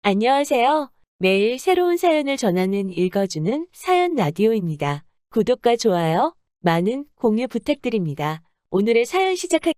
안녕하세요. 매일 새로운 사연을 전하는 읽어주는 사연 라디오입니다. 구독과 좋아요, 많은 공유 부탁드립니다. 오늘의 사연 시작할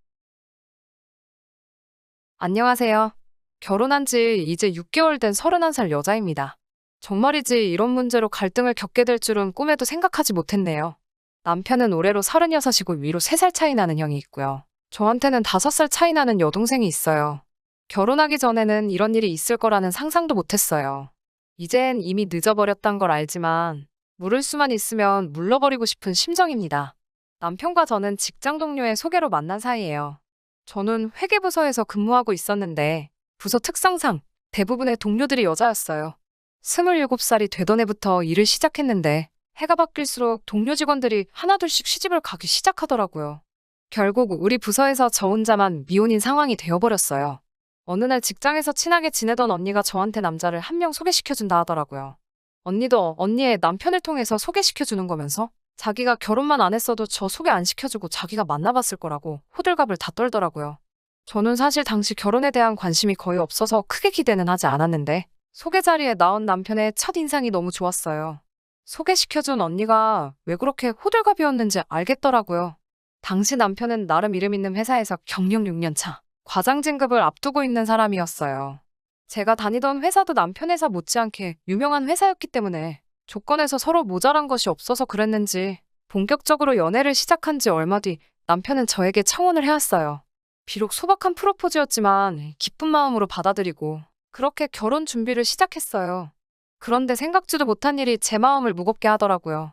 안녕하세요. 결혼한 지 이제 6개월 된 31살 여자입니다. 정말이지 이런 문제로 갈등을 겪게 될 줄은 꿈에도 생각하지 못했네요. 남편은 올해로 36이고 위로 3살 차이 나는 형이 있고요. 저한테는 5살 차이 나는 여동생이 있어요. 결혼하기 전에는 이런 일이 있을 거라는 상상도 못했어요. 이젠 이미 늦어버렸단 걸 알지만 물을 수만 있으면 물러버리고 싶은 심정입니다. 남편과 저는 직장 동료의 소개로 만난 사이예요. 저는 회계부서에서 근무하고 있었는데 부서 특성상 대부분의 동료들이 여자였어요. 27살이 되던 해부터 일을 시작했는데 해가 바뀔수록 동료 직원들이 하나둘씩 시집을 가기 시작하더라고요. 결국 우리 부서에서 저 혼자만 미혼인 상황이 되어버렸어요. 어느 날 직장에서 친하게 지내던 언니가 저한테 남자를 한 명 소개시켜준다 하더라고요. 언니도 언니의 남편을 통해서 소개시켜주는 거면서 자기가 결혼만 안 했어도 저 소개 안 시켜주고 자기가 만나봤을 거라고 호들갑을 다 떨더라고요. 저는 사실 당시 결혼에 대한 관심이 거의 없어서 크게 기대는 하지 않았는데 소개 자리에 나온 남편의 첫 인상이 너무 좋았어요. 소개시켜준 언니가 왜 그렇게 호들갑이었는지 알겠더라고요. 당시 남편은 나름 이름 있는 회사에서 경력 6년 차, 과장 진급을 앞두고 있는 사람이었어요. 제가 다니던 회사도 남편 회사 못지않게 유명한 회사였기 때문에 조건에서 서로 모자란 것이 없어서 그랬는지 본격적으로 연애를 시작한 지 얼마 뒤 남편은 저에게 청혼을 해왔어요. 비록 소박한 프로포즈였지만 기쁜 마음으로 받아들이고 그렇게 결혼 준비를 시작했어요. 그런데 생각지도 못한 일이 제 마음을 무겁게 하더라고요.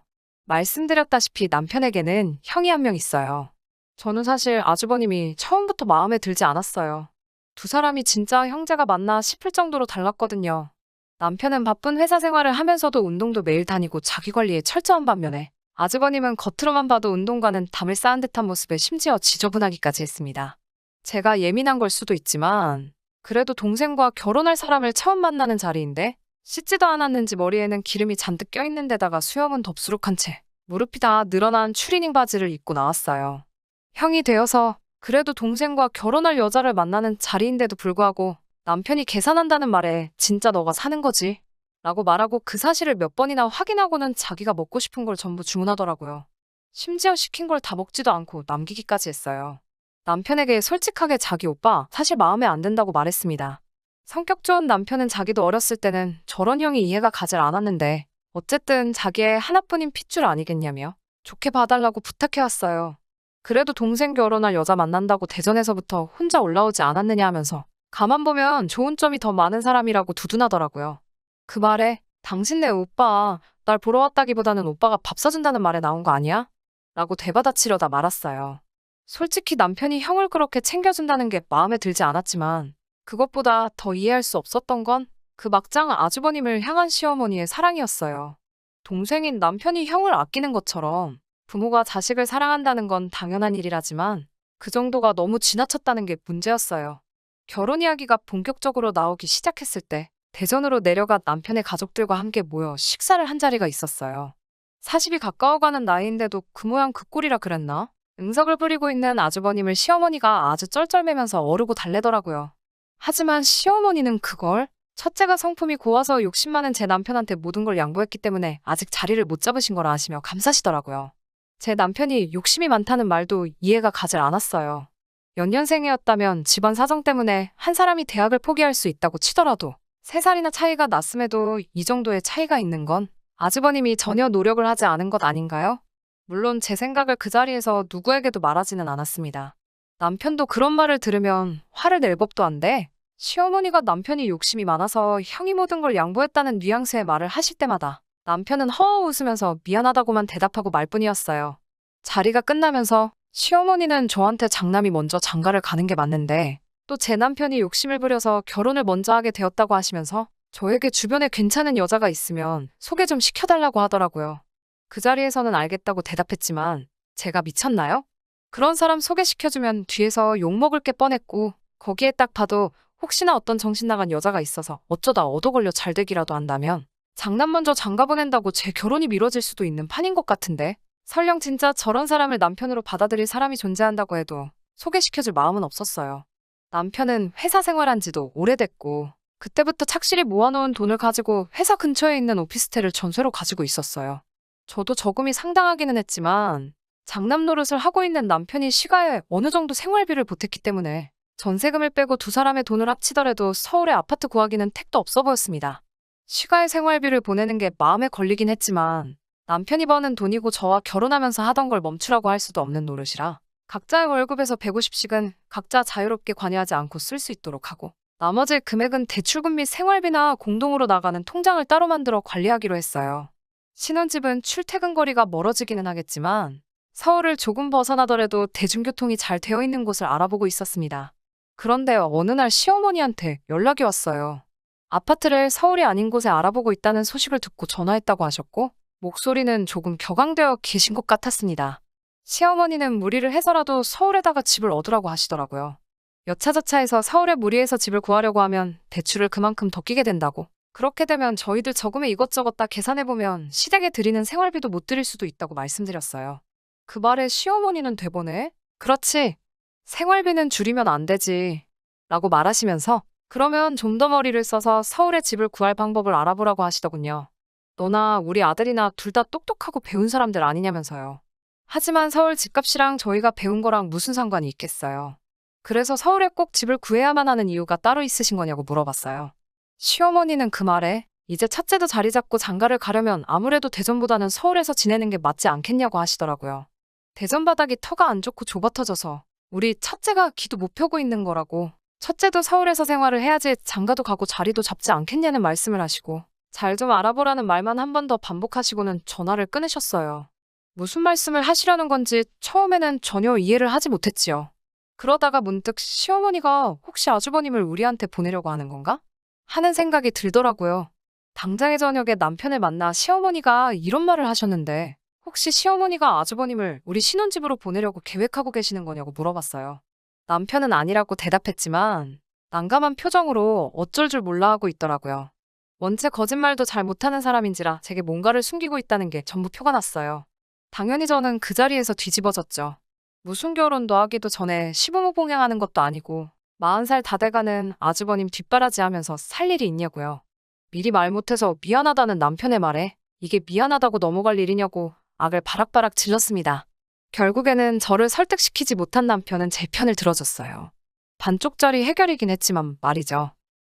말씀드렸다시피 남편에게는 형이 한 명 있어요. 저는 사실 아주버님이 처음부터 마음에 들지 않았어요. 두 사람이 진짜 형제가 맞나 싶을 정도로 달랐거든요. 남편은 바쁜 회사 생활을 하면서도 운동도 매일 다니고 자기 관리에 철저한 반면에 아주버님은 겉으로만 봐도 운동과는 담을 쌓은 듯한 모습에 심지어 지저분하기까지 했습니다. 제가 예민한 걸 수도 있지만 그래도 동생과 결혼할 사람을 처음 만나는 자리인데 씻지도 않았는지 머리에는 기름이 잔뜩 껴있는 데다가 수염은 덥수룩한 채 무릎이 다 늘어난 추리닝 바지를 입고 나왔어요. 형이 되어서 그래도 동생과 결혼할 여자를 만나는 자리인데도 불구하고 남편이 계산한다는 말에 진짜 너가 사는 거지? 라고 말하고 그 사실을 몇 번이나 확인하고는 자기가 먹고 싶은 걸 전부 주문하더라고요. 심지어 시킨 걸 다 먹지도 않고 남기기까지 했어요. 남편에게 솔직하게 자기 오빠 사실 마음에 안 든다고 말했습니다. 성격 좋은 남편은 자기도 어렸을 때는 저런 형이 이해가 가질 않았는데 어쨌든 자기의 하나뿐인 핏줄 아니겠냐며 좋게 봐달라고 부탁해왔어요. 그래도 동생 결혼할 여자 만난다고 대전에서부터 혼자 올라오지 않았느냐 하면서 가만 보면 좋은 점이 더 많은 사람이라고 두둔하더라고요. 그 말에 당신네 오빠 날 보러 왔다기보다는 오빠가 밥 사준다는 말에 나온 거 아니야? 라고 되받아치려다 말았어요. 솔직히 남편이 형을 그렇게 챙겨준다는 게 마음에 들지 않았지만 그것보다 더 이해할 수 없었던 건 그 막장 아주버님을 향한 시어머니의 사랑이었어요. 동생인 남편이 형을 아끼는 것처럼 부모가 자식을 사랑한다는 건 당연한 일이라지만 그 정도가 너무 지나쳤다는 게 문제였어요. 결혼 이야기가 본격적으로 나오기 시작했을 때 대전으로 내려가 남편의 가족들과 함께 모여 식사를 한 자리가 있었어요. 40이 가까워가는 나이인데도 그 모양 그 꼴이라 그랬나? 응석을 부리고 있는 아주버님을 시어머니가 아주 쩔쩔매면서 어르고 달래더라고요. 하지만 시어머니는 그걸 첫째가 성품이 고와서 욕심 많은 제 남편한테 모든 걸 양보했기 때문에 아직 자리를 못 잡으신 거라 하시며 감사시더라고요. 제 남편이 욕심이 많다는 말도 이해가 가질 않았어요. 연년생이었다면 집안 사정 때문에 한 사람이 대학을 포기할 수 있다고 치더라도 3살이나 차이가 났음에도 이 정도의 차이가 있는 건 아주버님이 전혀 노력을 하지 않은 것 아닌가요? 물론 제 생각을 그 자리에서 누구에게도 말하지는 않았습니다. 남편도 그런 말을 들으면 화를 낼 법도 한데 시어머니가 남편이 욕심이 많아서 형이 모든 걸 양보했다는 뉘앙스의 말을 하실 때마다 남편은 허허 웃으면서 미안하다고만 대답하고 말뿐이었어요. 자리가 끝나면서 시어머니는 저한테 장남이 먼저 장가를 가는 게 맞는데 또 제 남편이 욕심을 부려서 결혼을 먼저 하게 되었다고 하시면서 저에게 주변에 괜찮은 여자가 있으면 소개 좀 시켜달라고 하더라고요. 그 자리에서는 알겠다고 대답했지만 제가 미쳤나요? 그런 사람 소개시켜주면 뒤에서 욕먹을 게 뻔했고 거기에 딱 봐도 혹시나 어떤 정신 나간 여자가 있어서 어쩌다 얻어 걸려 잘 되기라도 한다면 장남 먼저 장가 보낸다고 제 결혼이 미뤄질 수도 있는 판인 것 같은데 설령 진짜 저런 사람을 남편으로 받아들일 사람이 존재한다고 해도 소개시켜줄 마음은 없었어요. 남편은 회사 생활한 지도 오래됐고 그때부터 착실히 모아놓은 돈을 가지고 회사 근처에 있는 오피스텔을 전세로 가지고 있었어요. 저도 저금이 상당하기는 했지만 장남 노릇을 하고 있는 남편이 시가에 어느 정도 생활비를 보탰기 때문에 전세금을 빼고 두 사람의 돈을 합치더라도 서울에 아파트 구하기는 택도 없어 보였습니다. 시가의 생활비를 보내는 게 마음에 걸리긴 했지만 남편이 버는 돈이고 저와 결혼하면서 하던 걸 멈추라고 할 수도 없는 노릇이라 각자의 월급에서 150씩은 각자 자유롭게 관여하지 않고 쓸 수 있도록 하고 나머지 금액은 대출금 및 생활비나 공동으로 나가는 통장을 따로 만들어 관리하기로 했어요. 신혼집은 출퇴근 거리가 멀어지기는 하겠지만 서울을 조금 벗어나더라도 대중교통이 잘 되어 있는 곳을 알아보고 있었습니다. 그런데 어느 날 시어머니한테 연락이 왔어요. 아파트를 서울이 아닌 곳에 알아보고 있다는 소식을 듣고 전화했다고 하셨고 목소리는 조금 격앙되어 계신 것 같았습니다. 시어머니는 무리를 해서라도 서울에다가 집을 얻으라고 하시더라고요. 여차저차해서 서울에 무리해서 집을 구하려고 하면 대출을 그만큼 더 끼게 된다고. 그렇게 되면 저희들 저금에 이것저것 다 계산해보면 시댁에 드리는 생활비도 못 드릴 수도 있다고 말씀드렸어요. 그 말에 시어머니는 되보네? 그렇지. 생활비는 줄이면 안 되지. 라고 말하시면서 그러면 좀 더 머리를 써서 서울에 집을 구할 방법을 알아보라고 하시더군요. 너나 우리 아들이나 둘 다 똑똑하고 배운 사람들 아니냐면서요. 하지만 서울 집값이랑 저희가 배운 거랑 무슨 상관이 있겠어요. 그래서 서울에 꼭 집을 구해야만 하는 이유가 따로 있으신 거냐고 물어봤어요. 시어머니는 그 말에 이제 첫째도 자리 잡고 장가를 가려면 아무래도 대전보다는 서울에서 지내는 게 맞지 않겠냐고 하시더라고요. 대전 바닥이 터가 안 좋고 좁아 터져서 우리 첫째가 기도 못 펴고 있는 거라고. 첫째도 서울에서 생활을 해야지 장가도 가고 자리도 잡지 않겠냐는 말씀을 하시고 잘 좀 알아보라는 말만 한 번 더 반복하시고는 전화를 끊으셨어요. 무슨 말씀을 하시려는 건지 처음에는 전혀 이해를 하지 못했지요. 그러다가 문득 시어머니가 혹시 아주버님을 우리한테 보내려고 하는 건가? 하는 생각이 들더라고요. 당장의 저녁에 남편을 만나 시어머니가 이런 말을 하셨는데 혹시 시어머니가 아주버님을 우리 신혼집으로 보내려고 계획하고 계시는 거냐고 물어봤어요. 남편은 아니라고 대답했지만 난감한 표정으로 어쩔 줄 몰라 하고 있더라고요. 원체 거짓말도 잘 못하는 사람인지라 제게 뭔가를 숨기고 있다는 게 전부 표가 났어요. 당연히 저는 그 자리에서 뒤집어졌죠. 무슨 결혼도 하기도 전에 시부모 봉양하는 것도 아니고 40살 다 돼가는 아주버님 뒷바라지 하면서 살 일이 있냐고요. 미리 말 못해서 미안하다는 남편의 말에 이게 미안하다고 넘어갈 일이냐고 악을 바락바락 질렀습니다. 결국에는 저를 설득시키지 못한 남편은 제 편을 들어줬어요. 반쪽짜리 해결이긴 했지만 말이죠.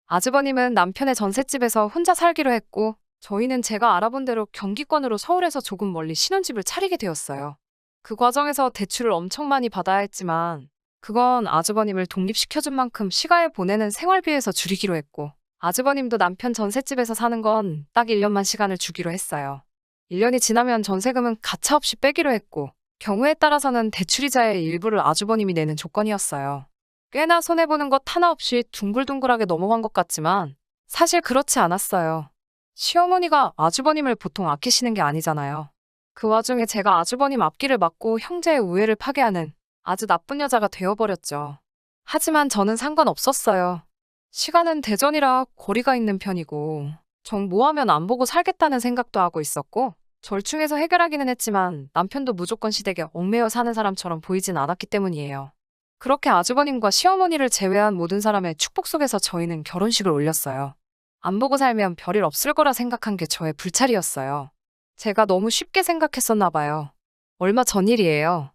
아주버님은 남편의 전셋집에서 혼자 살기로 했고 저희는 제가 알아본 대로 경기권으로 서울에서 조금 멀리 신혼집을 차리게 되었어요. 그 과정에서 대출을 엄청 많이 받아야 했지만 그건 아주버님을 독립시켜준 만큼 시가에 보내는 생활비에서 줄이기로 했고 아주버님도 남편 전셋집에서 사는 건 딱 1년만 시간을 주기로 했어요. 1년이 지나면 전세금은 가차없이 빼기로 했고 경우에 따라서는 대출이자의 일부를 아주버님이 내는 조건이었어요. 꽤나 손해보는 것 하나 없이 둥글둥글하게 넘어간 것 같지만 사실 그렇지 않았어요. 시어머니가 아주버님을 보통 아끼시는 게 아니잖아요. 그 와중에 제가 아주버님 앞길을 막고 형제의 우애를 파괴하는 아주 나쁜 여자가 되어버렸죠. 하지만 저는 상관없었어요. 시간은 대전이라 거리가 있는 편이고 정 뭐하면 안 보고 살겠다는 생각도 하고 있었고 절충해서 해결하기는 했지만 남편도 무조건 시댁에 얽매여 사는 사람처럼 보이진 않았기 때문이에요. 그렇게 아주버님과 시어머니를 제외한 모든 사람의 축복 속에서 저희는 결혼식을 올렸어요. 안 보고 살면 별일 없을 거라 생각한 게 저의 불찰이었어요. 제가 너무 쉽게 생각했었나 봐요. 얼마 전 일이에요.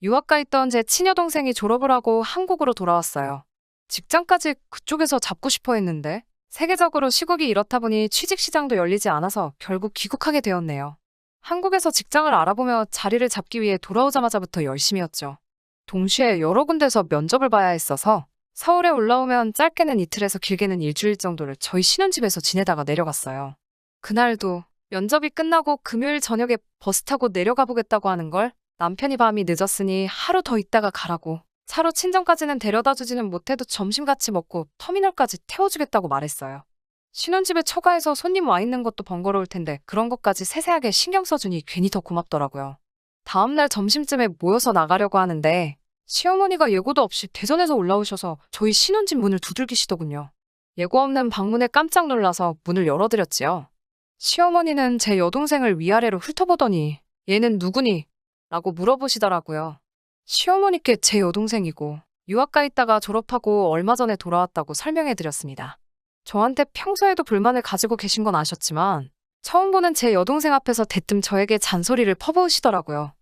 유학가 있던 제 친여동생이 졸업을 하고 한국으로 돌아왔어요. 직장까지 그쪽에서 잡고 싶어 했는데 세계적으로 시국이 이렇다 보니 취직 시장도 열리지 않아서 결국 귀국하게 되었네요. 한국에서 직장을 알아보며 자리를 잡기 위해 돌아오자마자부터 열심히였죠. 동시에 여러 군데서 면접을 봐야 했어서 서울에 올라오면 짧게는 이틀에서 길게는 일주일 정도를 저희 신혼집에서 지내다가 내려갔어요. 그날도 면접이 끝나고 금요일 저녁에 버스 타고 내려가 보겠다고 하는 걸 남편이 밤이 늦었으니 하루 더 있다가 가라고 차로 친정까지는 데려다 주지는 못해도 점심 같이 먹고 터미널까지 태워주겠다고 말했어요. 신혼집에 처가해서 손님 와 있는 것도 번거로울 텐데 그런 것까지 세세하게 신경 써주니 괜히 더 고맙더라고요. 다음날 점심쯤에 모여서 나가려고 하는데 시어머니가 예고도 없이 대전에서 올라오셔서 저희 신혼집 문을 두들기시더군요. 예고 없는 방문에 깜짝 놀라서 문을 열어드렸지요. 시어머니는 제 여동생을 위아래로 훑어보더니 얘는 누구니? 라고 물어보시더라고요. 시어머니께 제 여동생이고 유학가 있다가 졸업하고 얼마 전에 돌아왔다고 설명해드렸습니다. 저한테 평소에도 불만을 가지고 계신 건 아셨지만 처음 보는 제 여동생 앞에서 대뜸 저에게 잔소리를 퍼부으시더라고요.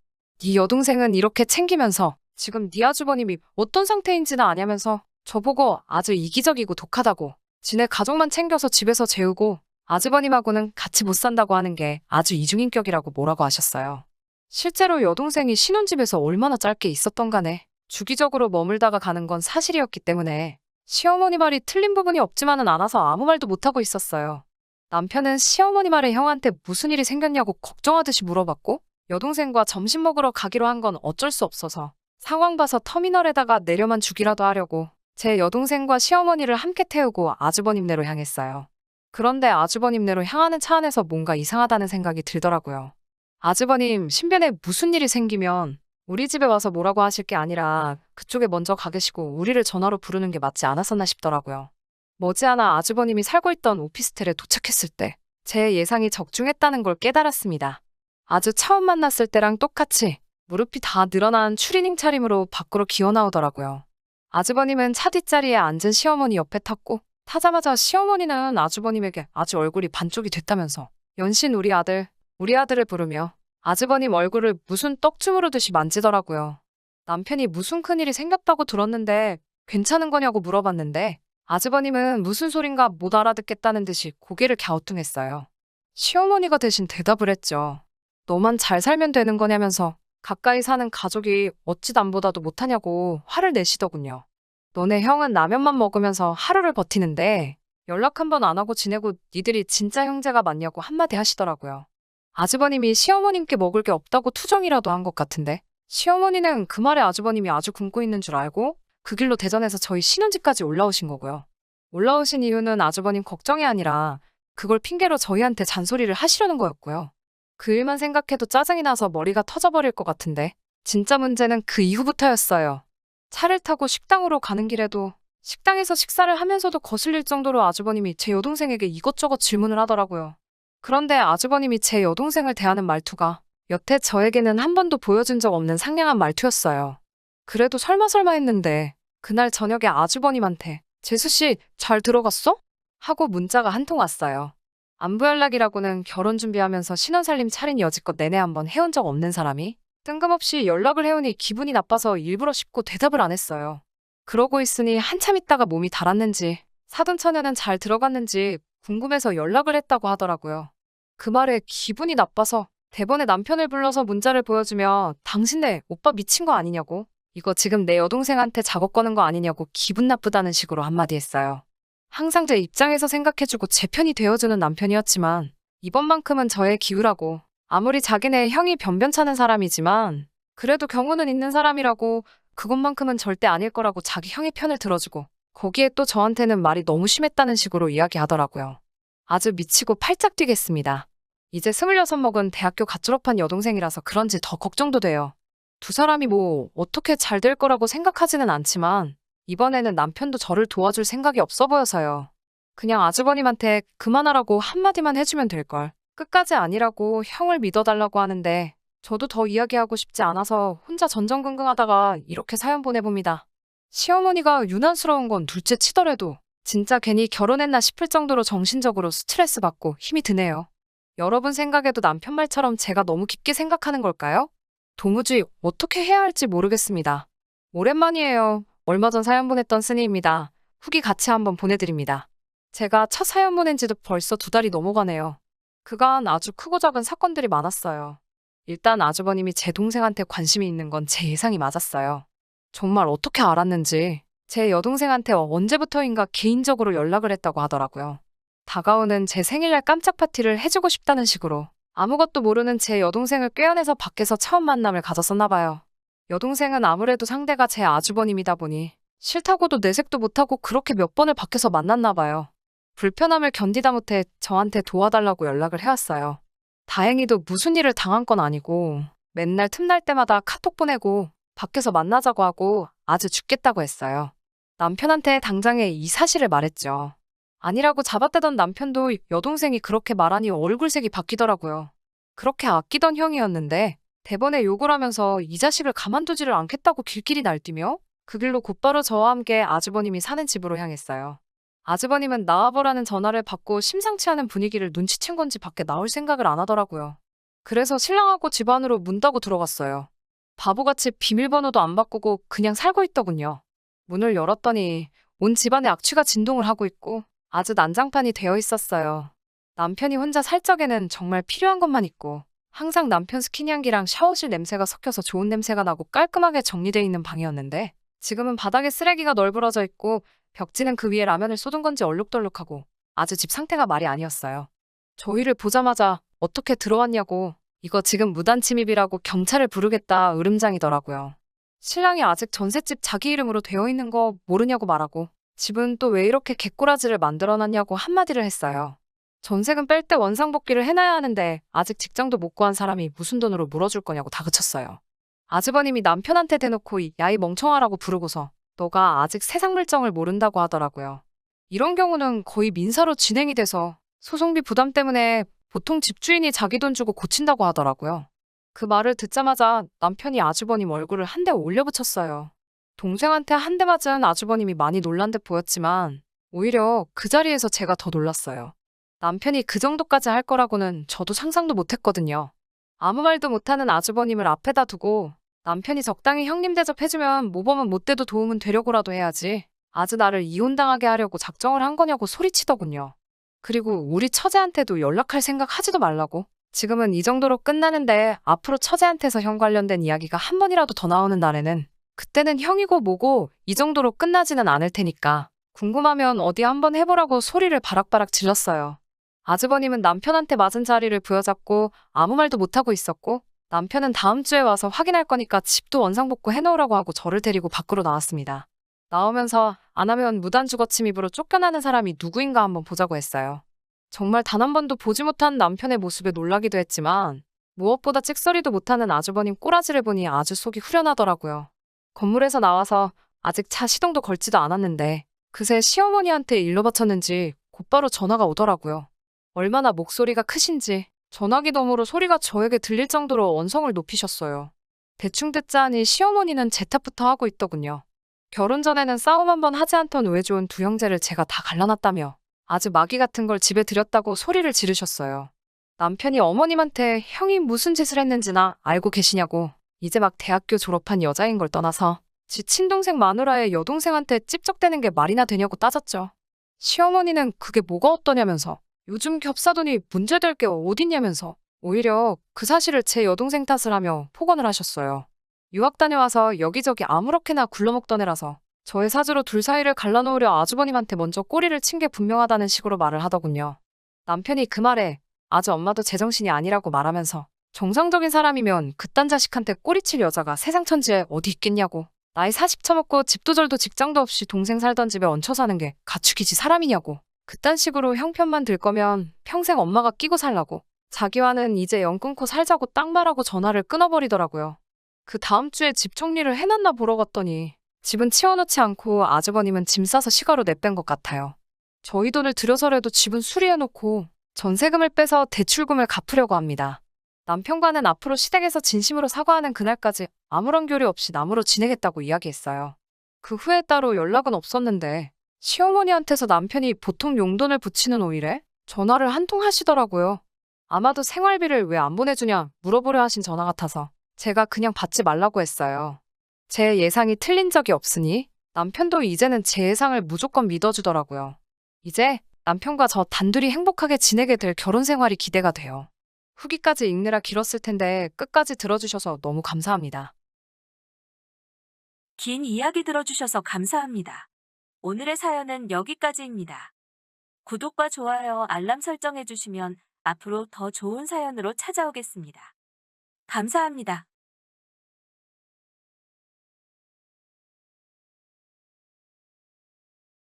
네 여동생은 이렇게 챙기면서 지금 네 아주버님이 어떤 상태인지는 아냐면서 저보고 아주 이기적이고 독하다고, 지네 가족만 챙겨서 집에서 재우고 아주버님하고는 같이 못 산다고 하는 게 아주 이중인격이라고 뭐라고 하셨어요. 실제로 여동생이 신혼집에서 얼마나 짧게 있었던 간에 주기적으로 머물다가 가는 건 사실이었기 때문에 시어머니 말이 틀린 부분이 없지만은 않아서 아무 말도 못하고 있었어요. 남편은 시어머니 말에 형한테 무슨 일이 생겼냐고 걱정하듯이 물어봤고, 여동생과 점심 먹으러 가기로 한 건 어쩔 수 없어서 상황 봐서 터미널에다가 내려만 주기라도 하려고 제 여동생과 시어머니를 함께 태우고 아주버님네로 향했어요. 그런데 아주버님네로 향하는 차 안에서 뭔가 이상하다는 생각이 들더라고요. 아주버님, 신변에 무슨 일이 생기면 우리 집에 와서 뭐라고 하실 게 아니라 그쪽에 먼저 가 계시고 우리를 전화로 부르는 게 맞지 않았었나 싶더라고요. 머지않아 아주버님이 살고 있던 오피스텔에 도착했을 때 제 예상이 적중했다는 걸 깨달았습니다. 아주 처음 만났을 때랑 똑같이 무릎이 다 늘어난 추리닝 차림으로 밖으로 기어나오더라고요. 아주버님은 차 뒷자리에 앉은 시어머니 옆에 탔고, 타자마자 시어머니는 아주버님에게 아주 얼굴이 반쪽이 됐다면서 연신 우리 아들을 부르며 아주버님 얼굴을 무슨 떡 주무르듯이 만지더라고요. 남편이 무슨 큰일이 생겼다고 들었는데 괜찮은 거냐고 물어봤는데 아주버님은 무슨 소린가 못 알아듣겠다는 듯이 고개를 갸우뚱했어요. 시어머니가 대신 대답을 했죠. 너만 잘 살면 되는 거냐면서 가까이 사는 가족이 어찌 남보다도 못하냐고 화를 내시더군요. 너네 형은 라면만 먹으면서 하루를 버티는데 연락 한 번 안 하고 지내고 니들이 진짜 형제가 맞냐고 한마디 하시더라고요. 아주버님이 시어머님께 먹을 게 없다고 투정이라도 한 것 같은데 시어머니는 그 말에 아주버님이 아주 굶고 있는 줄 알고 그 길로 대전에서 저희 신혼집까지 올라오신 거고요. 올라오신 이유는 아주버님 걱정이 아니라 그걸 핑계로 저희한테 잔소리를 하시려는 거였고요. 그 일만 생각해도 짜증이 나서 머리가 터져버릴 것 같은데 진짜 문제는 그 이후부터였어요. 차를 타고 식당으로 가는 길에도 식당에서 식사를 하면서도 거슬릴 정도로 아주버님이 제 여동생에게 이것저것 질문을 하더라고요. 그런데 아주버님이 제 여동생을 대하는 말투가 여태 저에게는 한 번도 보여준 적 없는 상냥한 말투였어요. 그래도 설마 했는데 그날 저녁에 아주버님한테 재수씨 잘 들어갔어? 하고 문자가 한 통 왔어요. 안부 연락이라고는 결혼 준비하면서 신혼살림 차린 여지껏 내내 한번 해온 적 없는 사람이 뜬금없이 연락을 해오니 기분이 나빠서 일부러 씹고 대답을 안 했어요. 그러고 있으니 한참 있다가 몸이 달았는지 사돈 처녀는 잘 들어갔는지 궁금해서 연락을 했다고 하더라고요. 그 말에 기분이 나빠서 대번에 남편을 불러서 문자를 보여주며 당신네 오빠 미친 거 아니냐고, 이거 지금 내 여동생한테 작업 거는 거 아니냐고 기분 나쁘다는 식으로 한마디 했어요. 항상 제 입장에서 생각해주고 제 편이 되어주는 남편이었지만 이번만큼은 저의 기우라고, 아무리 자기네 형이 변변찮은 사람이지만 그래도 경우는 있는 사람이라고 그것만큼은 절대 아닐 거라고 자기 형의 편을 들어주고 거기에 또 저한테는 말이 너무 심했다는 식으로 이야기하더라고요. 아주 미치고 팔짝 뛰겠습니다. 이제 26 먹은 대학교 갓 졸업한 여동생이라서 그런지 더 걱정도 돼요. 두 사람이 뭐 어떻게 잘 될 거라고 생각하지는 않지만 이번에는 남편도 저를 도와줄 생각이 없어 보여서요. 그냥 아주버님한테 그만하라고 한마디만 해주면 될걸. 끝까지 아니라고 형을 믿어달라고 하는데 저도 더 이야기하고 싶지 않아서 혼자 전전긍긍하다가 이렇게 사연 보내봅니다. 시어머니가 유난스러운 건 둘째 치더라도 진짜 괜히 결혼했나 싶을 정도로 정신적으로 스트레스 받고 힘이 드네요. 여러분 생각에도 남편 말처럼 제가 너무 깊게 생각하는 걸까요? 도무지 어떻게 해야 할지 모르겠습니다. 오랜만이에요. 얼마 전 사연 보냈던 쓰니입니다. 후기 같이 한번 보내드립니다. 제가 첫 사연 보낸 지도 벌써 2달이 넘어가네요. 그간 아주 크고 작은 사건들이 많았어요. 일단 아주버님이 제 동생한테 관심이 있는 건 제 예상이 맞았어요. 정말 어떻게 알았는지 제 여동생한테 언제부터인가 개인적으로 연락을 했다고 하더라고요. 다가오는 제 생일날 깜짝 파티를 해주고 싶다는 식으로 아무것도 모르는 제 여동생을 꿰어내서 밖에서 처음 만남을 가졌었나 봐요. 여동생은 아무래도 상대가 제 아주버님이다 보니 싫다고도 내색도 못하고 그렇게 몇 번을 밖에서 만났나 봐요. 불편함을 견디다 못해 저한테 도와달라고 연락을 해왔어요. 다행히도 무슨 일을 당한 건 아니고 맨날 틈날 때마다 카톡 보내고 밖에서 만나자고 하고 아주 죽겠다고 했어요. 남편한테 당장에 이 사실을 말했죠. 아니라고 잡아떼던 남편도 여동생이 그렇게 말하니 얼굴색이 바뀌더라고요. 그렇게 아끼던 형이었는데 대번에 욕을 하면서 이 자식을 가만두지를 않겠다고 길길이 날뛰며 그 길로 곧바로 저와 함께 아주버님이 사는 집으로 향했어요. 아주버님은 나와보라는 전화를 받고 심상치 않은 분위기를 눈치챈 건지 밖에 나올 생각을 안 하더라고요. 그래서 신랑하고 집 안으로 문 따고 들어갔어요. 바보같이 비밀번호도 안 바꾸고 그냥 살고 있더군요. 문을 열었더니 온 집안에 악취가 진동을 하고 있고 아주 난장판이 되어 있었어요. 남편이 혼자 살 적에는 정말 필요한 것만 있고 항상 남편 스킨향기랑 샤워실 냄새가 섞여서 좋은 냄새가 나고 깔끔하게 정리되어 있는 방이었는데 지금은 바닥에 쓰레기가 널브러져 있고 벽지는 그 위에 라면을 쏟은 건지 얼룩덜룩하고 아주 집 상태가 말이 아니었어요. 저희를 보자마자 어떻게 들어왔냐고 이거 지금 무단 침입이라고 경찰을 부르겠다 으름장이더라고요. 신랑이 아직 전셋집 자기 이름으로 되어 있는 거 모르냐고 말하고 집은 또 왜 이렇게 개꼬라지를 만들어놨냐고 한마디를 했어요. 전세금 뺄 때 원상복귀를 해놔야 하는데 아직 직장도 못 구한 사람이 무슨 돈으로 물어줄 거냐고 다그쳤어요. 아주버님이 남편한테 대놓고 야이 멍청아라고 부르고서 너가 아직 세상 물정을 모른다고 하더라고요. 이런 경우는 거의 민사로 진행이 돼서 소송비 부담 때문에 보통 집주인이 자기 돈 주고 고친다고 하더라고요. 그 말을 듣자마자 남편이 아주버님 얼굴을 한 대 올려붙였어요. 동생한테 한 대 맞은 아주버님이 많이 놀란 듯 보였지만 오히려 그 자리에서 제가 더 놀랐어요. 남편이 그 정도까지 할 거라고는 저도 상상도 못했거든요. 아무 말도 못하는 아주버님을 앞에다 두고 남편이 적당히 형님 대접해주면 모범은 못 돼도 도움은 되려고라도 해야지. 아주 나를 이혼당하게 하려고 작정을 한 거냐고 소리치더군요. 그리고 우리 처제한테도 연락할 생각 하지도 말라고. 지금은 이 정도로 끝나는데 앞으로 처제한테서 형 관련된 이야기가 한 번이라도 더 나오는 날에는 그때는 형이고 뭐고 이 정도로 끝나지는 않을 테니까 궁금하면 어디 한번 해보라고 소리를 바락바락 질렀어요. 아주버님은 남편한테 맞은 자리를 부여잡고 아무 말도 못하고 있었고 남편은 다음 주에 와서 확인할 거니까 집도 원상복구 해놓으라고 하고 저를 데리고 밖으로 나왔습니다. 나오면서 안 하면 무단 주거 침입으로 쫓겨나는 사람이 누구인가 한번 보자고 했어요. 정말 단 한 번도 보지 못한 남편의 모습에 놀라기도 했지만 무엇보다 찍소리도 못하는 아주버님 꼬라지를 보니 아주 속이 후련하더라고요. 건물에서 나와서 아직 차 시동도 걸지도 않았는데 그새 시어머니한테 일러 바쳤는지 곧바로 전화가 오더라고요. 얼마나 목소리가 크신지 전화기 너머로 소리가 저에게 들릴 정도로 언성을 높이셨어요. 대충 듣자 하니 시어머니는 제 탓부터 하고 있더군요. 결혼 전에는 싸움 한 번 하지 않던 우애 좋은 두 형제를 제가 다 갈라놨다며 아주 마귀 같은 걸 집에 들였다고 소리를 지르셨어요. 남편이 어머님한테 형이 무슨 짓을 했는지나 알고 계시냐고 이제 막 대학교 졸업한 여자인 걸 떠나서 지 친동생 마누라의 여동생한테 찝쩍대는 게 말이나 되냐고 따졌죠. 시어머니는 그게 뭐가 어떠냐면서 요즘 겹사돈이 문제될 게 어딨냐면서 오히려 그 사실을 제 여동생 탓을 하며 폭언을 하셨어요. 유학 다녀와서 여기저기 아무렇게나 굴러먹던 애라서 저의 사주로 둘 사이를 갈라놓으려 아주버님한테 먼저 꼬리를 친 게 분명하다는 식으로 말을 하더군요. 남편이 그 말에 아주 엄마도 제정신이 아니라고 말하면서 정상적인 사람이면 그딴 자식한테 꼬리칠 여자가 세상 천지에 어디 있겠냐고 나이 40 처먹고 집도 절도 직장도 없이 동생 살던 집에 얹혀 사는 게 가축이지 사람이냐고 그딴 식으로 형편만 들 거면 평생 엄마가 끼고 살라고 자기와는 이제 연 끊고 살자고 딱 말하고 전화를 끊어버리더라고요. 그 다음 주에 집 정리를 해놨나 보러 갔더니 집은 치워놓지 않고 아주버님은 짐 싸서 시가로 내뺀 것 같아요. 저희 돈을 들여서라도 집은 수리해놓고 전세금을 빼서 대출금을 갚으려고 합니다. 남편과는 앞으로 시댁에서 진심으로 사과하는 그날까지 아무런 교류 없이 남으로 지내겠다고 이야기했어요. 그 후에 따로 연락은 없었는데 시어머니한테서 남편이 보통 용돈을 붙이는 5일에 전화를 한 통 하시더라고요. 아마도 생활비를 왜 안 보내주냐 물어보려 하신 전화 같아서 제가 그냥 받지 말라고 했어요. 제 예상이 틀린 적이 없으니 남편도 이제는 제 예상을 무조건 믿어주더라고요. 이제 남편과 저 단둘이 행복하게 지내게 될 결혼 생활이 기대가 돼요. 후기까지 읽느라 길었을 텐데 끝까지 들어주셔서 너무 감사합니다. 긴 이야기 들어주셔서 감사합니다. 오늘의 사연은 여기까지입니다. 구독과 좋아요, 알람 설정해주시면 앞으로 더 좋은 사연으로 찾아오겠습니다. 감사합니다.